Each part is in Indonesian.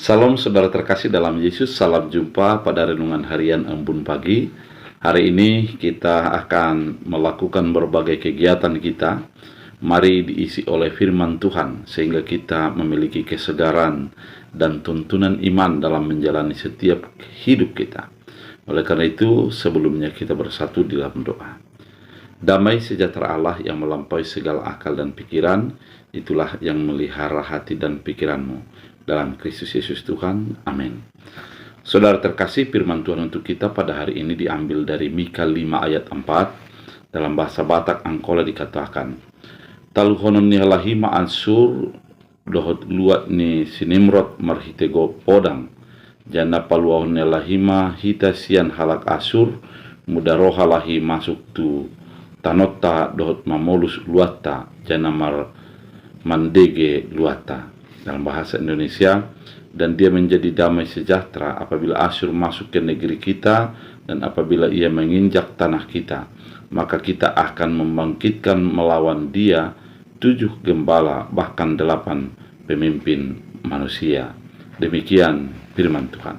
Salam saudara terkasih dalam Yesus, salam jumpa pada renungan harian Embun Pagi. Hari ini kita akan melakukan berbagai kegiatan kita. Mari diisi oleh firman Tuhan sehingga kita memiliki kesegaran dan tuntunan iman dalam menjalani setiap hidup kita. Oleh karena itu, sebelumnya kita bersatu di dalam doa. Damai sejahtera Allah yang melampaui segala akal dan pikiran, itulah yang melihara hati dan pikiranmu. Dalam Kristus Yesus Tuhan, amin. Saudara terkasih, firman Tuhan untuk kita pada hari ini diambil dari Mika 5 ayat 4. Dalam bahasa Batak Angkola dikatakan, Taluhonon ni lahima ansur dohot luat ni sinimrot marhitego podang. Jana paluahon ni lahima hita sian halak asur mudaroha lahi masuk tu tanota dohot mamolus luata jana mar mandege luata. Dalam bahasa Indonesia, dan dia menjadi damai sejahtera apabila Asyur masuk ke negeri kita dan apabila ia menginjak tanah kita, maka kita akan membangkitkan melawan dia 7 gembala bahkan 8 pemimpin manusia. Demikian firman Tuhan.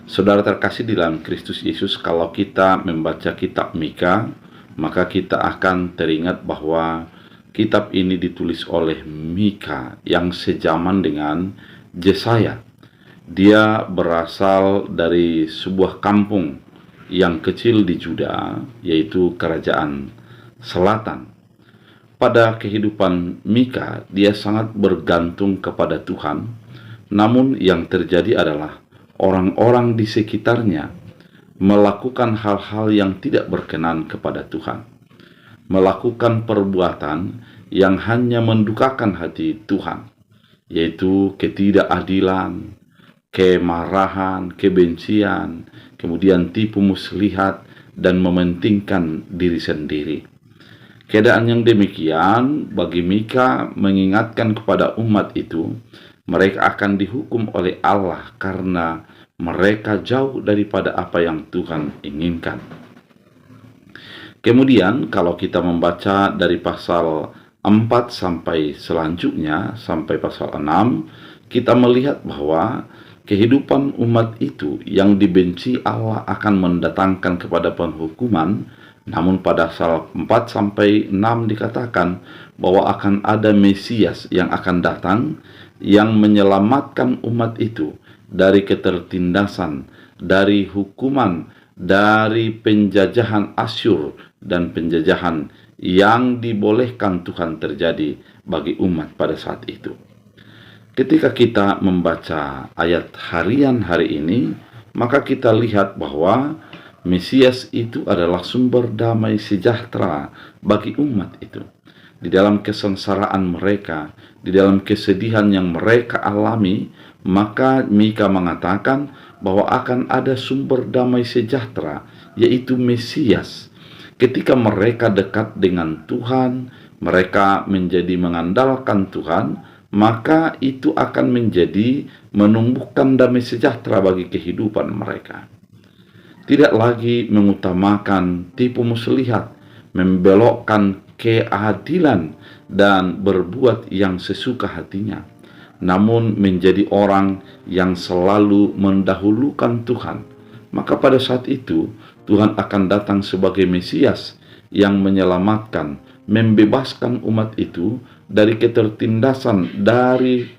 Saudara terkasih di dalam Kristus Yesus, kalau kita membaca kitab Mika, maka kita akan teringat bahwa kitab ini ditulis oleh Mika yang sejaman dengan Yesaya. Dia berasal dari sebuah kampung yang kecil di Juda, yaitu Kerajaan Selatan. Pada kehidupan Mika, dia sangat bergantung kepada Tuhan. Namun yang terjadi adalah orang-orang di sekitarnya melakukan hal-hal yang tidak berkenan kepada Tuhan, melakukan perbuatan yang hanya mendukakan hati Tuhan, yaitu ketidakadilan, kemarahan, kebencian, kemudian tipu muslihat, dan mementingkan diri sendiri. Keadaan yang demikian bagi Mika mengingatkan kepada umat itu, mereka akan dihukum oleh Allah karena mereka jauh daripada apa yang Tuhan inginkan. Kemudian kalau kita membaca dari pasal 4 sampai selanjutnya, sampai pasal 6, kita melihat bahwa kehidupan umat itu yang dibenci Allah akan mendatangkan kepada penghukuman. Namun pada pasal 4 sampai 6 dikatakan bahwa akan ada Mesias yang akan datang yang menyelamatkan umat itu dari ketertindasan, dari hukuman, dari penjajahan Asyur dan penjajahan yang dibolehkan Tuhan terjadi bagi umat pada saat itu. Ketika kita membaca ayat harian hari ini, maka kita lihat bahwa Mesias itu adalah sumber damai sejahtera bagi umat itu. Di dalam kesengsaraan mereka, di dalam kesedihan yang mereka alami, maka Mika mengatakan bahwa akan ada sumber damai sejahtera, yaitu Mesias. Ketika mereka dekat dengan Tuhan, mereka menjadi mengandalkan Tuhan, maka itu akan menjadi menumbuhkan damai sejahtera bagi kehidupan mereka. Tidak lagi mengutamakan tipu muslihat, membelokkan keadilan, dan berbuat yang sesuka hatinya, namun menjadi orang yang selalu mendahulukan Tuhan. Maka pada saat itu Tuhan akan datang sebagai Mesias yang menyelamatkan, membebaskan umat itu dari ketertindasan, dari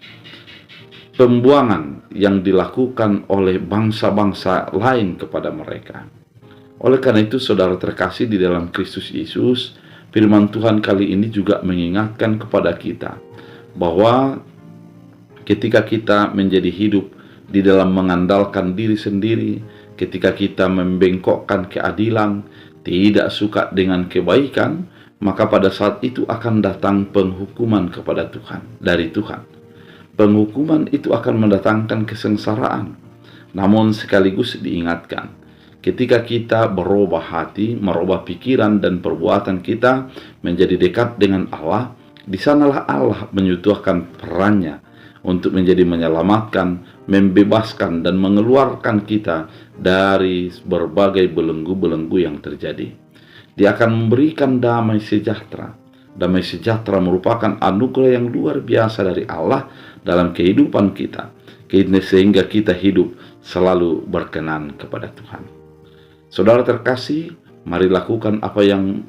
pembuangan yang dilakukan oleh bangsa-bangsa lain kepada mereka. Oleh karena itu, saudara terkasih di dalam Kristus Yesus, firman Tuhan kali ini juga mengingatkan kepada kita bahwa ketika kita menjadi hidup di dalam mengandalkan diri sendiri, ketika kita membengkokkan keadilan, tidak suka dengan kebaikan, maka pada saat itu akan datang penghukuman kepada Tuhan, dari Tuhan. Penghukuman itu akan mendatangkan kesengsaraan. Namun sekaligus diingatkan, ketika kita berubah hati, merubah pikiran dan perbuatan kita menjadi dekat dengan Allah, di sanalah Allah menyutuhkan perannya untuk menjadi menyelamatkan, membebaskan, dan mengeluarkan kita dari berbagai belenggu-belenggu yang terjadi. Dia akan memberikan damai sejahtera. Damai sejahtera merupakan anugerah yang luar biasa dari Allah, dalam kehidupan kita, sehingga kita hidup selalu berkenan kepada Tuhan. Saudara terkasih, mari lakukan apa yang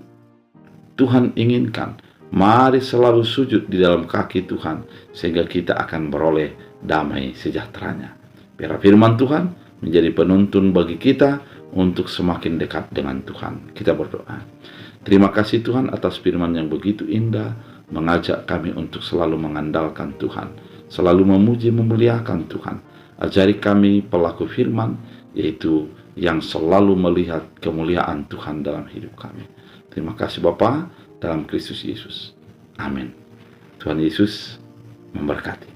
Tuhan inginkan. Mari selalu sujud di dalam kaki Tuhan, sehingga kita akan beroleh damai sejahteranya. Biar firman Tuhan menjadi penuntun bagi kita untuk semakin dekat dengan Tuhan. Kita berdoa. Terima kasih Tuhan atas firman yang begitu indah, mengajak kami untuk selalu mengandalkan Tuhan, selalu memuji memuliakan Tuhan. Ajari kami pelaku firman, yaitu yang selalu melihat kemuliaan Tuhan dalam hidup kami. Terima kasih Bapa, dalam Kristus Yesus. Amin. Tuhan Yesus memberkati.